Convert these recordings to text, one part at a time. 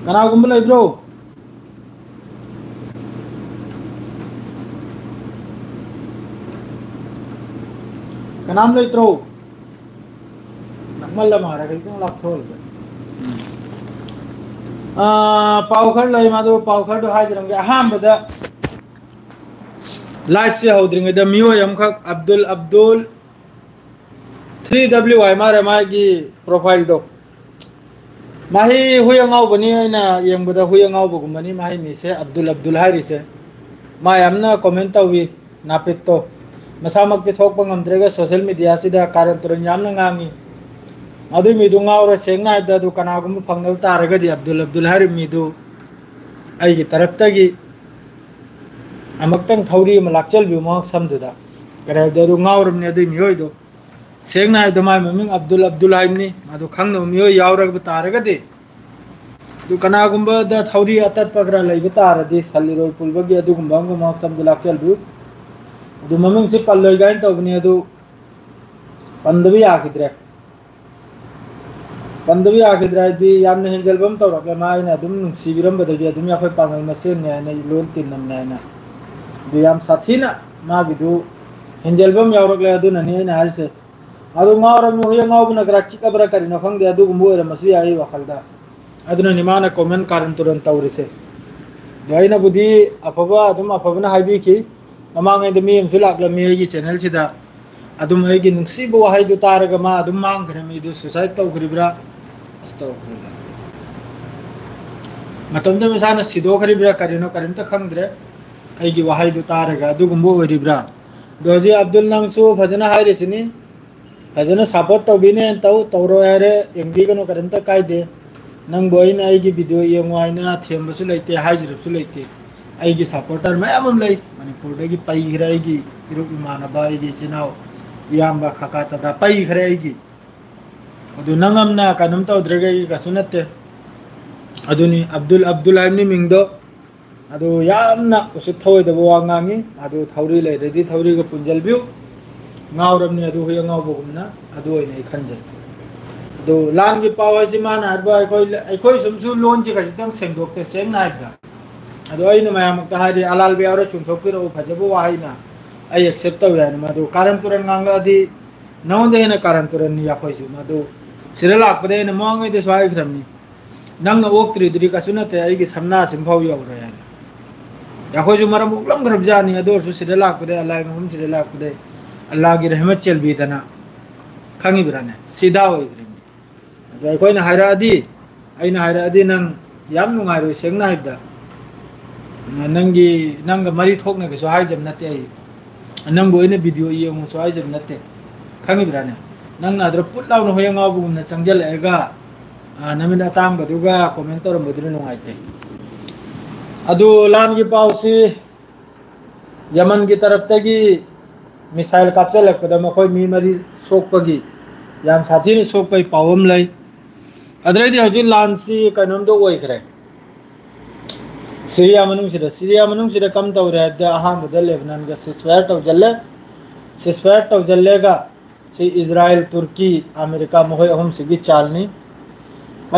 कनागुम्बा लेब्रो कनाम लेत्रो नकमल मारा कहीं लाथोल पाउखर ले मादो पाउखर तो हाजिरंगे अहम बदा लाइफ से होद्रिंगे द मियो यमखक अब्दुल अब्दुल 3WY मारे मागी प्रोफाइल दो माही हुयंगाव बनी ना यंबदा हुयंगाव बगुमनी माही मिसे अब्दुल अब्दुल हारिसे मा यामना कमेंट तवी नापितो मसामक के थोक पंगमद्रेगा सोशल मीडिया सिदा कारण तुरन यामना ngangi adu mi du ngawra sengna da du kanagum phangna taragadi Abdul Abdul हारि mi du ai gi taraf tagi amaktang thawri ma lakchal bi mo samduda kare da du ngawrum ne du mi hoido sengna da mai maming Abdul Abdul हारि ni adu khangna mi hoi yawra ba taragadi du kanagumba da thawri atat pagra lai ba taradi saliroi pulbagi adu gumba mo samdu lakchal du du maming se palloi gain tawni adu pandvi akidre पंद्रह आखिद्रादी यामने हिंजलबम तौरके मायना दुम नुसिबिरम बदगी दुम याखै पांगल मसेन ने ने loan तिनम ने ना दु याम साथीना मागी दु हिंजलबम यावरकले अदु ननि ने हालसे अदु ngawram hu ngawbuna grachi kabra kari no khangde adu gumbu era masu ai wakhalda aduna nimana comment karan turan tawrise doina budi apaba adum apabna haibi ki mamangai de mi sulak la mi gi channel sida adum ai gi nuksi bo hai du taraga ma adum mang khare mi du suicide taw gribra astagfirullah matamda misana sido gribra karino karinta khangdre ai gi wahai du taraga adu gumbo gribra doji abdul nangsu bhajana hairisini bhajana support taw bine taw tawro ere engbi gano karinta kaide nang boina ai gi video yengwaina thembasu leite haijirsu leite ai gi supporter mayamum lei manipur dagi pai gira ai gi iru imana ba ai gi chinao yamba khakata da pai khare ai gi adu nangamna kanum taw drega gi kasunate aduni abdul abdul aimni mingdo adu yamna usit thoi da wangangi adu thauri le ready thauri ga punjal biu ngawramni adu hoya ngaw bogumna adu oi nei khanje adu lan gi pawa si man arba ai khoi sumsu lon ji ga tang sengdok te seng nai da adu ai no mayam ta hari alal bi awra chunthok pi ro phajabu wa haina ai accept taw ya ma adu karan turan ngangla di naunde na karan turan ni ya khoi ju ma adu sirala akpade na mongai de swai gramni nang na ok tri dri kasuna te ai gi samna simphau ya ura ya ya khoi ju maram uklam grab jani adu su sirala akpade allah ngum sirala akpade allah gi rahmat chel bi dana khangi birane sida oi grimni adu ai khoi na haira adi ai na haira adi nang yam nungai ro sengna hibda nangi nanga mari thokna ke so hai jam nate ai nang boina video ye mu so hai jam nate khangi birane nang na dra put law no hoyang abu na changjal ega namina tam baduga comment tor badru nungai te adu lan gi pausi yaman gi taraf tagi missile कापचल लगपदा मखोय मी मरी सोकपगी याम साथी नि सोकपै पावम लै अद्रैदि हजि लानसी कनम दो ओइखरे सीरिया मनुंग सिदा कम तौरे द अहाम बदल लेबनान ग सिसफायर तौ जल्लेगा सी इजराइल तुर्की अमेरिका मखोय अहम सिगी चालनी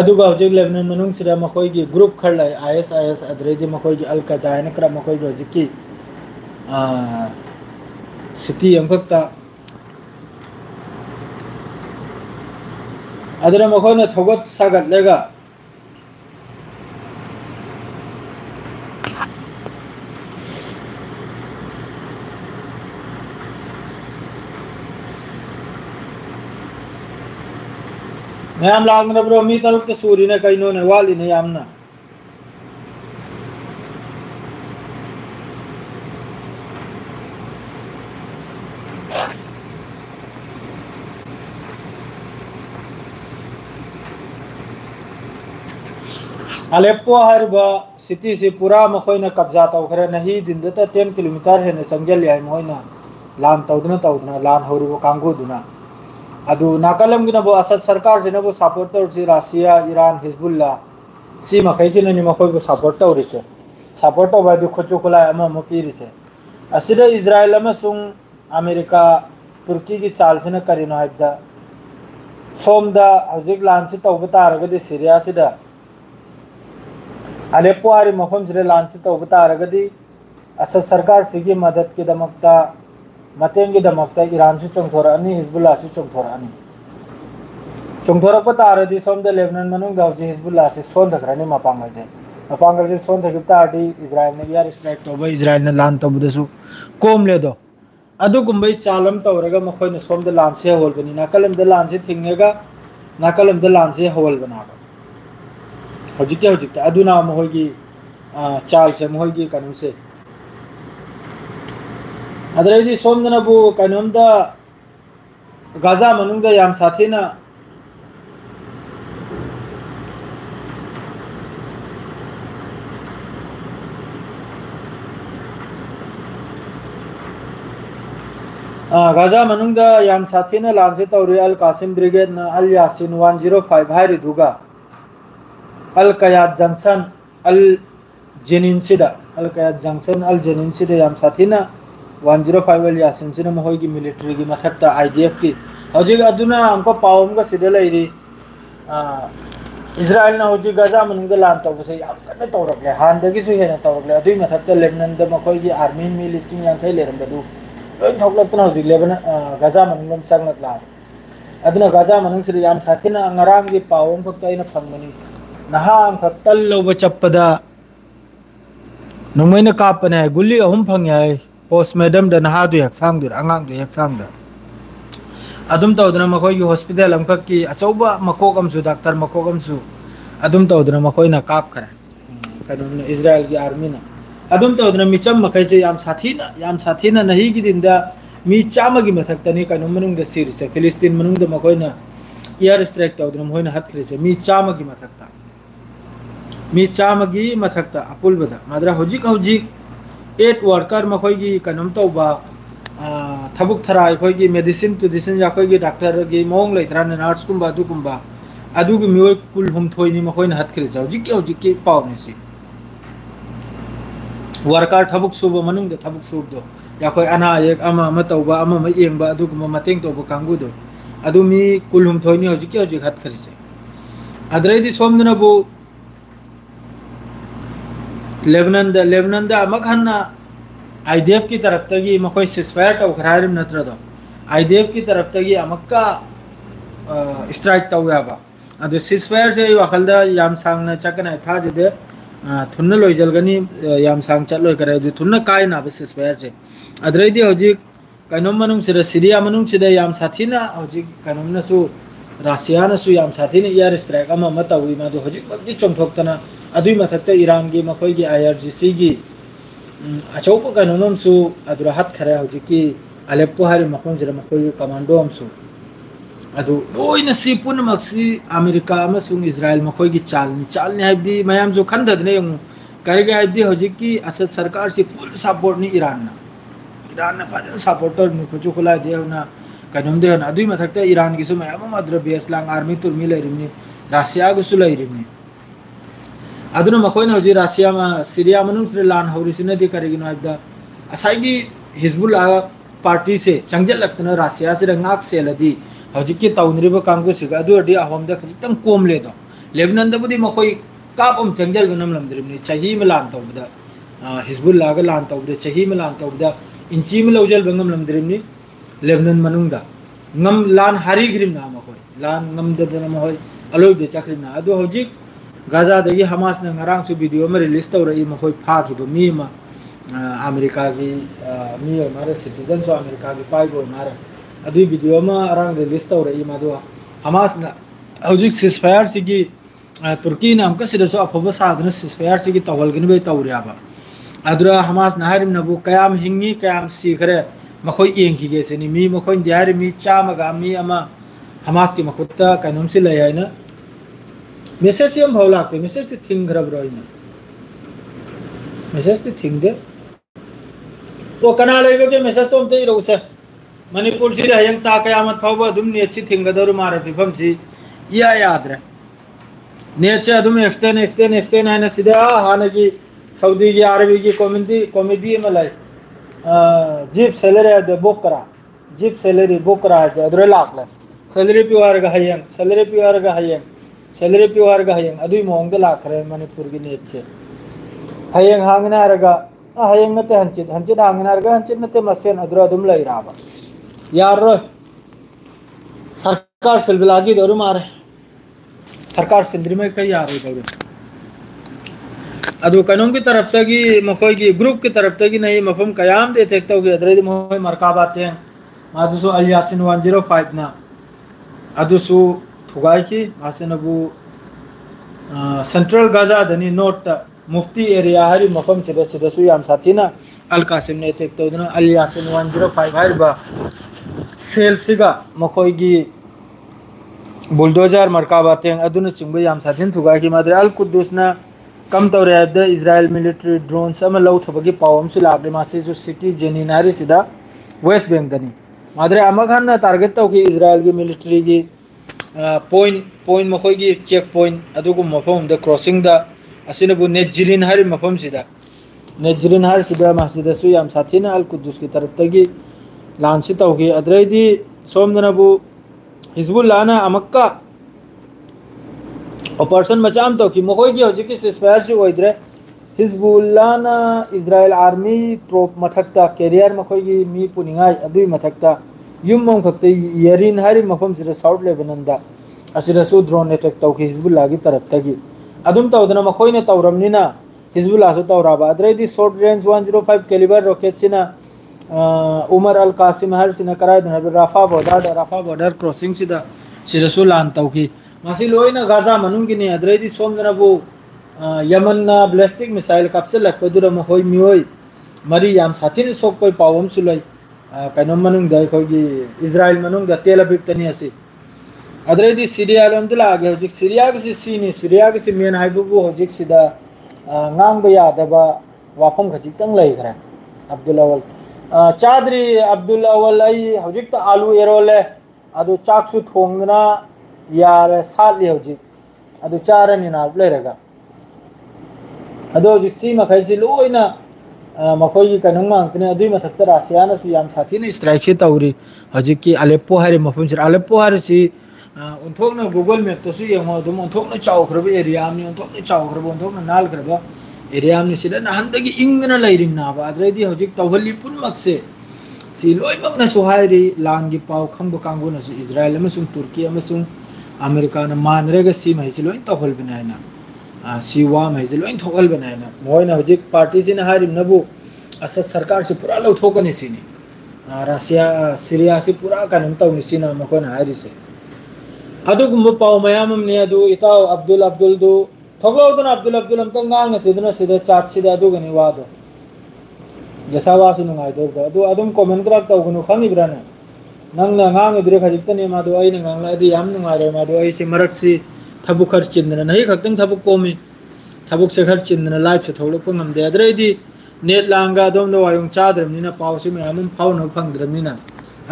अदुगा हजि लेबनान मनुंग सिदा मखोय गी ग्रुप खरलै ISIS अद्रैदि मखोय गी अल कायदा ने क्रा मखोय गी हजि की सिटी अमखता अदर मखोना थगत सागत लेगा नयाम लागन ब्रो मी तरुक ते सूरी ने कइनो ने वाली ने यामना अलेप्पो हरबा सिटी से पूरा मखोयना कब्जा तौखरे नहीं दिन दता 10 किलोमीटर है ने संजल याय मोयना लान तौदना लान होरिबो कांगो दुना अदु नाकलम गिना बो असद सरकार से नबो सपोर्ट तौर से रशिया ईरान हिजबुल्ला सी मखै से नि मखोय को सपोर्ट तौर से सपोर्ट तौबा दु खचो खुला अमा मपीरि से असिदा इजराइल अमसुंग अमेरिका तुर्की की चाल से न करिनो हाइदा सोमदा हजिक लान से तौबा तारगदि सीरिया सिदा अलेप्पो हारी मफम से लान से तौब तारगदी असद सरकार सिगी मदद की दमकता मतेंगी दमकता ईरान से चोंथोरानी हिजबुल्लाह से चोंथोरानी चोंथोरप तारदी सोमदे लेबनान मनुंग दावजी हिजबुल्लाह से सोंधखरानी मपांगल से सोंधगितारदी इजराइल ने यार स्ट्राइक तौब इजराइल ने लान तौबदसु कोम लेदो अदुगुंबै चालम तौरगा मखोयने सोमदे लान से होलबनी नाकलमदे लान से थिंगेगा नाकलमदे लान से होलबनाबा हजिके अदुना मोहगी चाल से मोहगी कनु से अदरैदी सोमदनबु कनुमदा गाजा मनुंगदा याम साथीना गाजा मनुंगदा याम साथीना लान से तौरी अल कासिम ब्रिगेड ना अल यासिन 105 हारी दुगा अल कयात जंक्शन अल जेनिनसिदा अल कयात जंक्शन अल जेनिनसिदा याम साथीना 105 अल यासिन सिना मोहगी मिलिट्री की मथकता आईडीएफ की हजिग अदुना हमको पावम का सिदे लैरी इजराइल ना हजिग गाजा मनुंगदा लान तौबसे याम कन्ने तौरकले हानदगी सु हेना तौरकले अदुई मथकता लेबनान द मखोगी आर्मी मिलिसिंग यांखै लेरमबदु लोई थोकलतना हजिग लेबनान गाजा मनुंगम चंगनतला अदुना गाजा मनुंग याम साथीना अंगराम की पावम फक्ता इना फंगमनी नहाम खतल लोब चप्पदा नोंमैना कापने गुल्ली अहुम फंगय पोस्ट मैडम द नहादु हक्सांग दु अंगांग दु हक्सांग द अदुम तौदना मखोय की हॉस्पिटल अमखक की अचौबा मकोक अमसु डॉक्टर मकोक अमसु अदुम तौदना मखोयना काप खरे कनुन इजराइल की आर्मी ना अदुम तौदना मिचम मखै से याम साथीना नही की दिनदा मी चामगी मथक्तनी कनुन मनुंग द सीरीज फिलिस्तीन मनुंग द मखोयना एयर स्ट्राइक तौदना मोयना हतखरे से मी चामगी मथक्ता मी चामगी मथक्ता अपुलबदा माद्रा होजिक 8 वर्कर मखोगी कनुम तौबा थबुक थरा अखोगी मेडिसिन टू डिसिन याखोगी डॉक्टर की मोंग लेत्रा नर्स कुंबा दुकुंबा अदुगी मियोय कुल हुमथोयनी मखोयना हतखरे से होजिक पावनेसी वर्कर थबुक सुब मनुंग द थबुक सुब दो याखोय अना एक अमा तौबा अमा येंबा अदुगुमा मतेंग तौबा कांगु दो अदुमी कुल हुमथोयनी होजिक हतखरे से अदरैदी सोमदनबु लेबनान दा मखन्ना आईडीएफ की तरफ तगी मखोय सिसफायर तौखरारिम नत्रदो आईडीएफ की तरफ तगी अमक्का स्ट्राइक तौयाबा अदु सिसफायर से वखलदा याम सांगना चकना थाजदे थुन्न लोइजलगनी याम सांग चलोय करे दु थुन्न कायना बे सिसफायर से अदरैदी होजिक कनोम मनुंग सिदा सीरिया मनुंग सिदा याम साथीना होजिक कनोमनसु रासियानसु याम साथीना एयर स्ट्राइक अमा मतवी मादु होजिक मक्ति चोंथोक्तना अदुई मथक्ता ईरान की मखोई आईआरजीसी की अचौप कनुमसु अदुरा हत खरे होजिकी अलेप्पो हारी मखों जरा मखोई कमांडो अमसु अदु लोइना सी पुनमक्सी अमेरिका अमसुंग इजराइल मखोई की चालनी हाइबदी मयाम जो खंददने यंग करगे हाइबदी होजिकी असद सरकार से फुल सपोर्ट नि ईरान ना फजन सपोर्टर नुखुचु खुला देवना कनुम देवना अदुई मथक्ता ईरान की सु मयाम मद्र बेस लांग आर्मी तुर्मी लैरिमनी रशिया गुसु लैरिमनी अदुना मखोयना होजि रासिया मा सीरिया मनुंग से लान हौरिसिना दि करेगिनो आइदा असाइगी हिजबुल्लाह पार्टी से चंगजल लगतना रासिया से रंगाक सेलदी होजि की तौनरिबो कांगु सिगा अदुरदि अहोमदा खजितंग कोम लेदो लेबनान दबुदि मखोय कापम चंगजल गनम लमदरिमनि चही में लान तौबदा हिजबुल्लाह गा लान तौबदा चही में लान तौबदा इंची में लौजल बंगम लमदरिमनि लेबनान मनुंगदा ngam lan hari grim na mखोय lan ngam ददना मखोय अलोय बे चखरिना अदु होजि गाजा दगी हमास ने ngarang su video में रिलीज तौरई मखोय फाखिबो मी मा अमेरिका की मी मारे सिटीजन सो अमेरिका की पाइगो मारे अदुई वीडियो में अरंग रिलीज तौरई मादो हमास ना हौजिक सिसफायर सिगी तुर्की ना हमका सिदसो अफबो सादन सिसफायर सिगी तवलगनि बे तौरियाबा अदुरा हमास ना हारिम नबु कयाम हिंगी कयाम सीखरे मखोय एंखि गेसेनी मी मखोय दिहारि मी चामगा मी अमा हमास की मखुत्ता कनुम से लयाइना मेसेज हम भाव लागते मेसेज से थिंग खराब रहिना मेसेज से थिंग दे वो कना लेबे के मेसेज तो हमते रोसे मणिपुर से हयंग ता कयामत फावबा दुम नेट से थिंग गदरु मारे फिफम सी या याद रे नेट से दुम एक्सटेंड आने सीधा हाने की सऊदी की अरबी की कॉमेडी में लाई जीप सैलरी दे बुक करा जीप सैलरी बुक करा दे अदरे लाख ले सैलरी प्योर का हयंग सैलरी प्योर का हयंग अदुई मोंग द लाखरे मणिपुर की नेट से hayeng hangna raga hayeng nate hanchit hangna raga hanchit nate masen adra adum lai raba yar सरकार सिलबिलागी दौर मारे सरकार सिंधरी में कई यार दौर अदु कानून की तरफ तक मकोई की ग्रुप की तरफ तक नहीं मफम कयाम दे देखता होगी अदरे मोह मरकाबाते हैं मादुसु अल यासिन 105 ना अदुसु थुगाई की आसिन अबू सेंट्रल गाजा दनी नोट मुफ्ती एरिया हरी मफम चिदे सिदसु याम साथी ना अल कासिम ने देखता होना अल यासिन 105 हरी बा सेल सिगा मकोई की बुलडोजर मरकाबाते हैं अदुन सिंह याम साथी थुगाई की मादरे अल कुद्दुस ना कम तौर इजराइल मिलिट्री ड्रोन से लौ थबगी पावम से लागे मासे जो सिटी जेनिनारी सीधा वेस्ट बैंक दनी मादरे अमगन टारगेट तौ की इजराइल की मिलिट्री की पॉइंट मखोई की चेक पॉइंट अदुगु मफम द क्रॉसिंग द असिनबु नेजिरिन हरि मफम सीधा नेजिरिन हरि सीधा मासिदा सु याम साथीना अल कुद्दुस की तरफ तगी लांसी तौ की अदरेदी सोमदनबु हिजबुल्लाह ना अमक्का ऑपरेशन मचाम तो कि मखोई की होजी की सिस्फायर जो होइद्रे हिजबुल्लाह ना इजराइल आर्मी ट्रोप मथक्ता कैरियर मखोई की मी पुनिंगाई अदुई मथक्ता युम मम खक्ते यरिन हरि मफम सिरे साउथ लेबनन दा असिरा सु ड्रोन अटैक तो कि हिजबुल्लाह की तरफ तगी अदुम तौदना मखोई ने तौरमनिना हिजबुल्लाह सु तौराबा अदरेदी शॉर्ट रेंज 105 कैलिबर रॉकेट सिना उमर अल कासिम हर सिना कराय दना राफा बॉर्डर क्रॉसिंग सिदा सिरसु लान तौकी मासी लोइना गाजा मनुंग की ने अदरेदी सोमदनबु यमन ना ब्लास्टिक मिसाइल कैप्सूल लखदुर महोय मियोय मरी याम साथिन सोक कोई पावम सुलै कनो मनुंग दै खोगी इजराइल मनुंग द तेल अबिक तनी असी अदरेदी सीरिया लमदला आगे होजिक सीरिया की सीनी सीरिया की मेन हाइबुबु होजिक सिदा ngang ba yadaba wafam khajik tang lai khara abdul awal chaudhry abdul awal ai hojik ta alu erole adu chak su thongna यार साल ले होजी अदु चारनी ना लेरगा अदो जिक्सी मखैसी लोइना मखोई कनुंग मांगतने अदुई मथक्ता रासियाना सु याम साथीने स्ट्राइक से तौरी हजिक की अलेप्पो हारे मफम सिर अलेप्पो हारे सी उन्थोकना गूगल मैप तो सु यंगो दुम उन्थोकना चाउखरबे एरिया नि उन्थोकना चाउखरबे उन्थोकना नाल खरबा एरिया नि सिदा नहंदगी इंगना लैरिम ना बा अद्रेदी हजिक तौहली पुनमक से सी लोइमकना सुहाइरी लान की पाव खंब कांगुना सु इजराइल अमसुंग तुर्की अमसुंग अमेरिका ने मानरेगा सी महिसी लोइन तौहल बनायना सी वा महिसी लोइन तौहल बनायना मोइना हजिक पार्टी सिना हारिम नबु अस सरकार से पूरा लौथोकनि सिनी रशिया सीरिया से पूरा कानम तौनि सिना मकोना हारि से अदुगुम पाव मयामम ने अदु इताव अब्दुल दु थोगलौदन अब्दुल अमतंग गांग सिदना सिदा चाट सिदा अदुगनि वादो जसावासु नुंगाय दो अदु अदुम कमेंट करा तौगनु खंगिब्राना नंगना ngang इब्रे खजिक्तने मादो आई नंगला दि याम नुंगारे मादो आई से मरक से थबु खर चिंदना नहीं खक्तंग थबु कोमी थबुक से खर चिंदना लाइव से थोलक ngam de adredi net langa dom do ayong chadramnina pawsi me amum phawno phangdramnina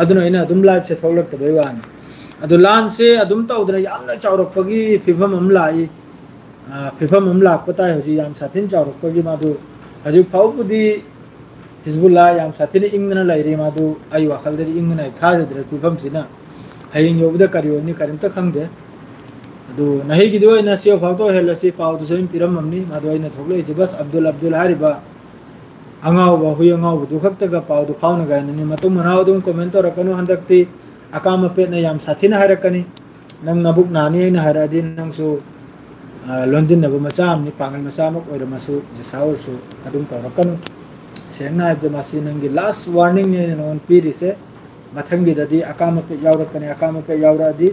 aduna ina adum live se tholak ta bewan adu lan se adum tawdra yamna chawrak pagi phifam am lai phifam am lak patai hoji yam sathin chawrak pagi madu aju phawpudi Hezbollah याम साथीने इंगना लाइरे मादु आई वाखलदरी इंगना थाजद्रे फिफम सिना हयिंग योबदा करियोनी करिमता खंगदे अदु नही गिदो इना सियो फावतो हेलसी पावदु सोइन पिरम ममनी मादु आइना थोगले से बस अब्दुल हारिबा अंगाव बा हुय अंगाव दु खक्तगा पावदु फावना गायननी मतु मनाव दुम कमेंट रकनु हंदक्ति अकाम पेना याम साथीना हारकनी नंग नबुक नानी इना हारादि नंगसु लंदन नबु मसाम नि पांगल मसामक ओइरमसु जसावसु अदुम तरकनु सेंगना है मासी नंगी लास्ट वार्निंग ने नोन पीरी से मथंगी ददी अकाम पे यावरकनी अकाम पे यावरादी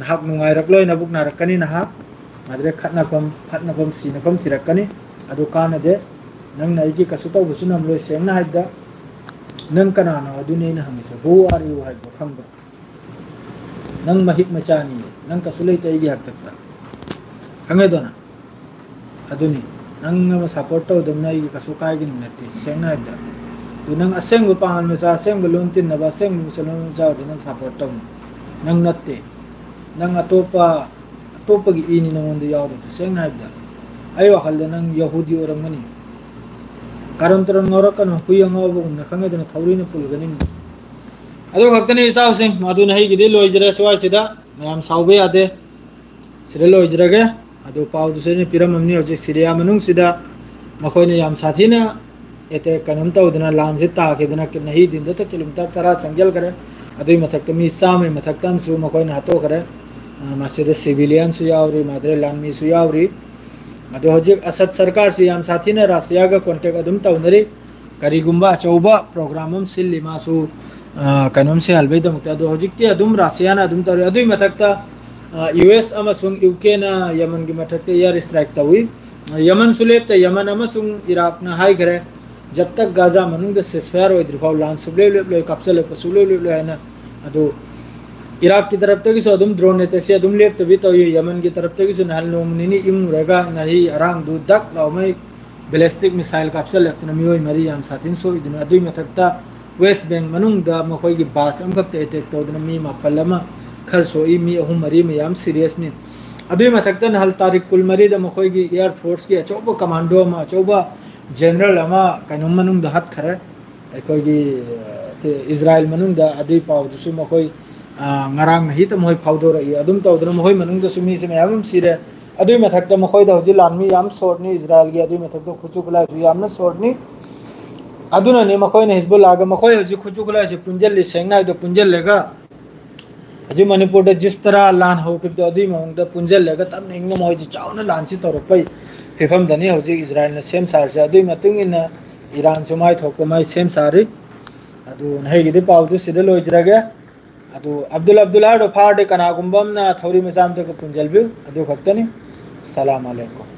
नहाक नुंगाय रकलोय नबुक नारकनी नहाक मादरे खतनाकम सीनकम थिरकनी अदु काना दे नंग नाइगी कसुतो बुसुनम लोय सेंगना हाइदा नंग कनानो अदुने न हमिसे हु आर यू हाइब खंग नंग महिक मचानी नंग कसुलै तैगी हक तकता खंगे दोना अदुनी नंग सपोर्ट तौदमना ई कसु कायगिन नति सेंगना हाइदा नंग असेंग पांगल मेसा असेंग लोन तिन नबा असेंग मुसलमान जाव नंग सपोर्ट तौ नंग नत्ते नंग अतोपगी इनी नंगोंद याव सेंगना हाइदा आई वाखल नंग यहूदी ओरंगनी कारण तरन ngorokkan huyangawbu na khangedana thawrina pulgani adu khaktani itawsing madu nahi gidi loijra swai sida mayam saube ade sire loijrage adu pawdu sene piramamni hoje siria manung sida मखोइने याम साथीना एते कनम तौदना लांजे ताकेदना कि नहीं दिन तो किलोमीटर 10 चंगल करे अदुई मथक मी सामे मथक तम सु मखोइने हातो करे मासेदे सिविलियन सु यावरी मादरे लानमी सु यावरी अदो हजिक असद सरकार सु याम साथीना रासिया का कांटेक्ट अदुम तौनरी करीगुंबा चौबा प्रोग्राम हम सिल्ली मासु कनम से हलबे दमक्ता अदो हजिक अदुम रासिया ना अदुम तौरी अदुई मथकता यूएस अमसुंग यूके ना यमन की मथकते एयर स्ट्राइक तवी यमन सुलेब यमन अमसुंग इराक ना हाई करे जब तक गाजा मनुंग सेसफायर होइद्रिफाव लान सुबले ले कप्सल पसुले ले है ना अदो इराक की तरफ तक सो अदुम ड्रोन ने तक से अदुम लेब तभी तो यमन की तरफ तक सो नहल नोमनी इम रेगा नहीं अरांग दु दक लाउमै बैलिस्टिक मिसाइल कप्सल लेकन मियोय मरी याम साथिन सो इदुना अदुई मथकता वेस्ट बैंक मनुंग दा मखोय की बास अम खप अटैक तोदना मी मापल अमा खर सो ई मी अहुम मरी में याम सीरियस नि अदुई मथकता नहल तारिक कुल मरी दा मखोय की एयर फोर्स की अचोबा कमांडो मा अचोबा जनरल अमा कनुम मनुंग दा हत खरे अखोय की इजराइल मनुंग दा अदुई पाव दुसु मखोय ngarang hi ta moi phawdo ra adum ta odna moi manung da sumi se mayam sire adui mathak ta mkhoi da hoji lanmi yam sort ni israel gi adui mathak da khuchukula ju yam na sort ni aduna ne mkhoi ne hizbullah ga mkhoi hoji khuchukula se punjal li sengna da punjal lega aji manipur da jis tarah lan ho ke da adui mong da punjal lega tam ne ngam hoji chauna lan chi tor pai phefam dani hoji israel na sem sar se adui matung in iran sumai thokomai sem sari adu nei gi de paw du sidel hojraga अदु Abdullah dough फाडे कना गुंबम ना थौरी मजाम तक पुंजल बिउ अदु खक्तनी सलाम अलैकुम।